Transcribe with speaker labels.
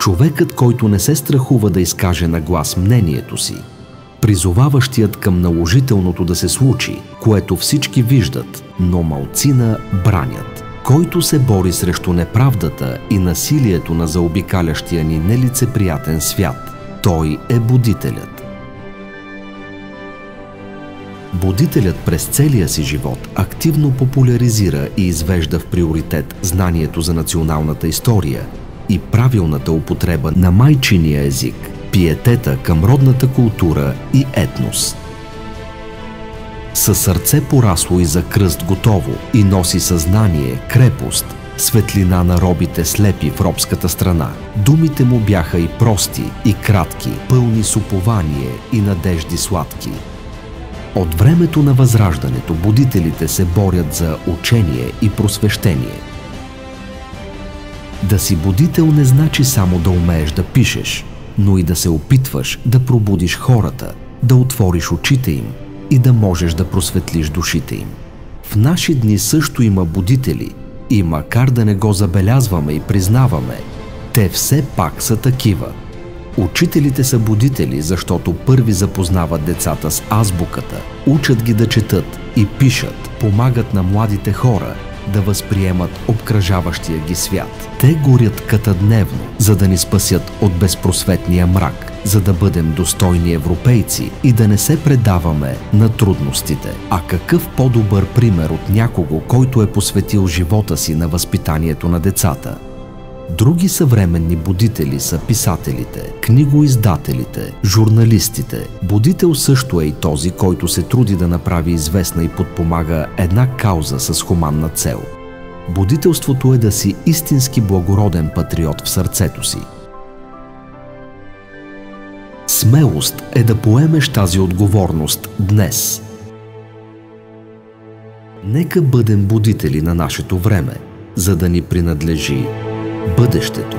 Speaker 1: човекът, който не се страхува да изкаже на глас мнението си, призоваващият към наложителното да се случи, което всички виждат, но малцина бранят, който се бори срещу неправдата и насилието на заобикалящия ни нелицеприятен свят. Той е будителят. Будителят през целия си живот активно популяризира и извежда в приоритет знанието за националната история и правилната употреба на майчиния език, пиетета към родната култура и етнос. Със сърце порасло и за кръст готово и носи съзнание, крепост, светлина на робите слепи в робската страна. Думите му бяха и прости, и кратки, пълни с упование и надежди сладки. От времето на Възраждането будителите се борят за учение и просвещение. Да си будител не значи само да умееш да пишеш, но и да се опитваш да пробудиш хората, да отвориш очите им и да можеш да просветлиш душите им. В наши дни също има будители и макар да не го забелязваме и признаваме, те все пак са такива. Учителите са будители, защото първи запознават децата с азбуката, учат ги да четат и пишат, помагат на младите хора да възприемат обкръжаващия ги свят. Те горят катадневно, за да ни спасят от безпросветния мрак, за да бъдем достойни европейци и да не се предаваме на трудностите. А какъв по-добър пример от някого, който е посветил живота си на възпитанието на децата? Други съвременни будители са писателите, книгоиздателите, журналистите. Будител също е и този, който се труди да направи известна и подпомага една кауза с хуманна цел. Будителството е да си истински благороден патриот в сърцето си. Смелост е да поемеш тази отговорност днес. Нека бъдем будители на нашето време, за да ни принадлежи бъдещето.